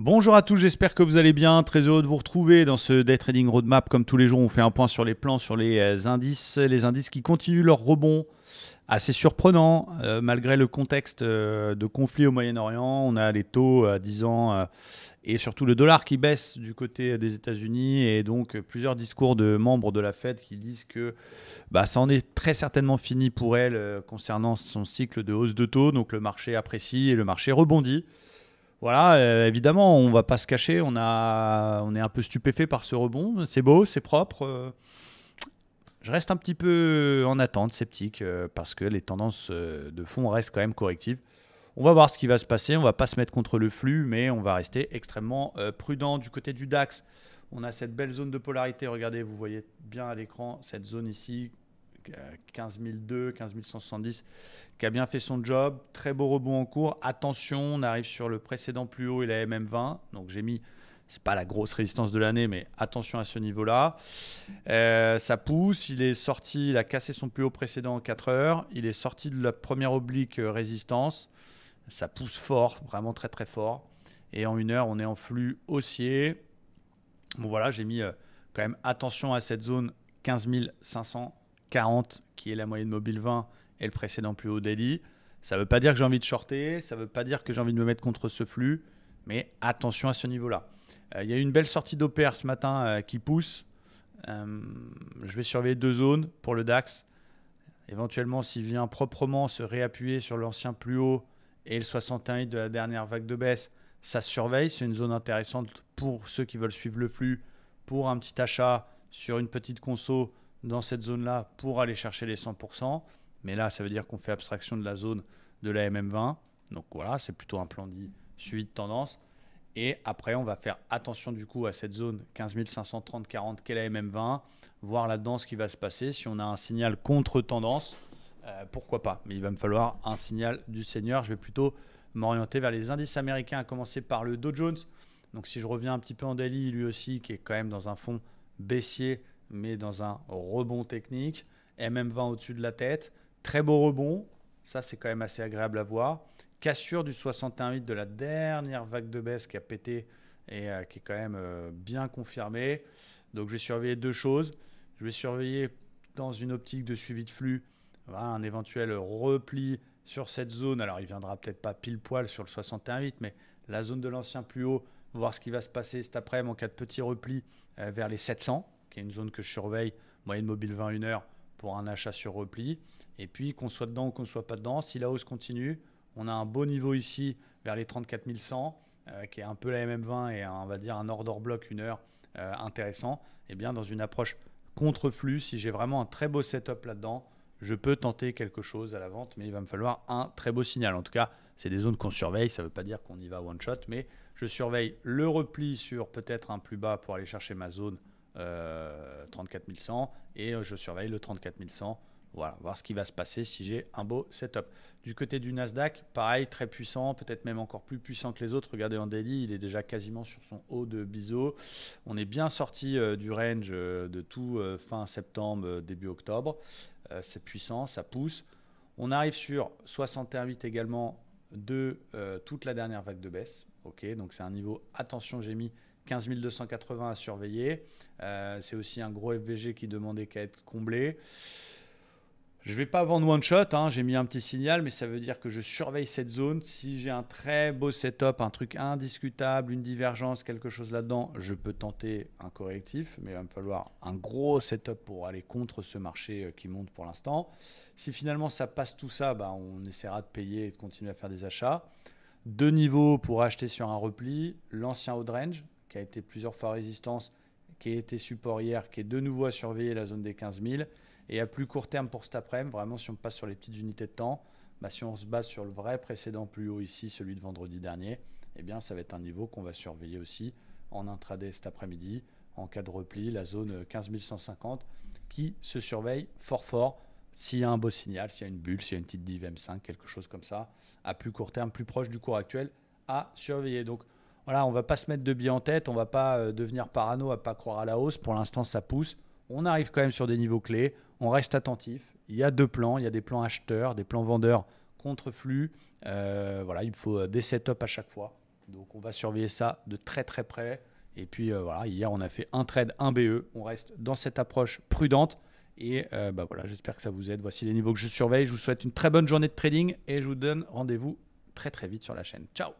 Bonjour à tous, j'espère que vous allez bien. Très heureux de vous retrouver dans ce Day Trading Roadmap. Comme tous les jours, on fait un point sur les plans, sur les indices qui continuent leur rebond. Assez surprenant, malgré le contexte de conflit au Moyen-Orient. On a les taux à 10 ans et surtout le dollar qui baisse du côté des États-Unis. Et donc, plusieurs discours de membres de la Fed qui disent que ça en est très certainement fini pour elle concernant son cycle de hausse de taux. Donc, le marché apprécie et le marché rebondit. Voilà, évidemment, on va pas se cacher, on est un peu stupéfait par ce rebond. C'est beau, c'est propre. Je reste un petit peu en attente, sceptique, parce que les tendances de fond restent quand même correctives. On va voir ce qui va se passer. On va pas se mettre contre le flux, mais on va rester extrêmement prudent. Du côté du DAX, on a cette belle zone de polarité. Regardez, vous voyez bien à l'écran cette zone ici, 15 002, 15 170, qui a bien fait son job. Très beau rebond en cours. Attention, on arrive sur le précédent plus haut et la MM20. Donc j'ai mis, c'est pas la grosse résistance de l'année, mais attention à ce niveau-là. Ça pousse, il est sorti, il a cassé son plus haut précédent en 4 heures. Il est sorti de la première oblique résistance. Ça pousse fort, vraiment très très fort. Et en 1 heure, on est en flux haussier. Bon voilà, j'ai mis quand même attention à cette zone 15 540 qui est la moyenne mobile 20 et le précédent plus haut daily. Ça ne veut pas dire que j'ai envie de shorter, ça ne veut pas dire que j'ai envie de me mettre contre ce flux, mais attention à ce niveau-là. Il y a eu une belle sortie d'OPR ce matin qui pousse. Je vais surveiller 2 zones pour le DAX. Éventuellement, s'il vient proprement se réappuyer sur l'ancien plus haut et le 61 de la dernière vague de baisse, ça se surveille. C'est une zone intéressante pour ceux qui veulent suivre le flux, pour un petit achat sur une petite conso dans cette zone-là pour aller chercher les 100%. Mais là, ça veut dire qu'on fait abstraction de la zone de la MM20. Donc voilà, c'est plutôt un plan dit suivi de tendance. Et après, on va faire attention du coup à cette zone 15 530-40 qu'est la MM20, voir là-dedans ce qui va se passer. Si on a un signal contre-tendance, pourquoi pas. Mais il va me falloir un signal du Seigneur. Je vais plutôt m'orienter vers les indices américains, à commencer par le Dow Jones. Donc si je reviens un petit peu en daily, lui aussi qui est quand même dans un fond baissier, mais dans un rebond technique. MM20 au-dessus de la tête. Très beau rebond. Ça, c'est quand même assez agréable à voir. Cassure du 61,8 de la dernière vague de baisse qui a pété et qui est quand même bien confirmée. Donc, je vais surveiller 2 choses. Je vais surveiller dans une optique de suivi de flux un éventuel repli sur cette zone. Alors, il ne viendra peut-être pas pile poil sur le 61,8, mais la zone de l'ancien plus haut, voir ce qui va se passer cet après-midi en cas de petit repli vers les 700, qui est une zone que je surveille, moyenne mobile 20 1 heure pour un achat sur repli. Et puis, qu'on soit dedans ou qu'on ne soit pas dedans, si la hausse continue, on a un beau niveau ici vers les 34 100, qui est un peu la MM20 et on va dire un order block 1 heure intéressant. Et bien, dans une approche contre-flux, si j'ai vraiment un très beau setup là-dedans, je peux tenter quelque chose à la vente, mais il va me falloir un très beau signal. En tout cas, c'est des zones qu'on surveille. Ça ne veut pas dire qu'on y va one shot, mais je surveille le repli sur peut-être un plus bas pour aller chercher ma zone 34 100 et je surveille le 34 100. Voilà, voir ce qui va se passer si j'ai un beau setup. Du côté du Nasdaq, pareil, très puissant, peut-être même encore plus puissant que les autres. Regardez en daily, il est déjà quasiment sur son haut de biseau. On est bien sorti du range de tout fin septembre, début octobre. C'est puissant, ça pousse. On arrive sur 61,8 également de toute la dernière vague de baisse. Ok, donc c'est un niveau, attention, j'ai mis 15 280 à surveiller. C'est aussi un gros FVG qui demandait qu'à être comblé. Je ne vais pas vendre one shot, hein, j'ai mis un petit signal, mais ça veut dire que je surveille cette zone. Si j'ai un très beau setup, un truc indiscutable, une divergence, quelque chose là-dedans, je peux tenter un correctif, mais il va me falloir un gros setup pour aller contre ce marché qui monte pour l'instant. Si finalement ça passe tout ça, on essaiera de payer et de continuer à faire des achats. 2 niveaux pour acheter sur un repli, l'ancien haut de range, qui a été plusieurs fois résistance, qui a été support hier, qui est de nouveau à surveiller la zone des 15 000. Et à plus court terme pour cet après-midi, vraiment si on passe sur les petites unités de temps, si on se base sur le vrai précédent plus haut ici, celui de vendredi dernier, eh bien ça va être un niveau qu'on va surveiller aussi en intraday cet après-midi. En cas de repli, la zone 15 150 qui se surveille fort fort s'il y a un beau signal, s'il y a une bulle, s'il y a une petite div M5, quelque chose comme ça, à plus court terme, plus proche du cours actuel, à surveiller. Donc voilà, on ne va pas se mettre de billes en tête, on ne va pas devenir parano, à ne pas croire à la hausse. Pour l'instant, ça pousse. On arrive quand même sur des niveaux clés. On reste attentif. Il y a 2 plans. Il y a des plans acheteurs, des plans vendeurs contre flux. Voilà, il faut des setups à chaque fois. Donc on va surveiller ça de très très près. Et puis voilà, hier on a fait un trade, un BE. On reste dans cette approche prudente. Et voilà, j'espère que ça vous aide. Voici les niveaux que je surveille. Je vous souhaite une très bonne journée de trading et je vous donne rendez-vous très très vite sur la chaîne. Ciao!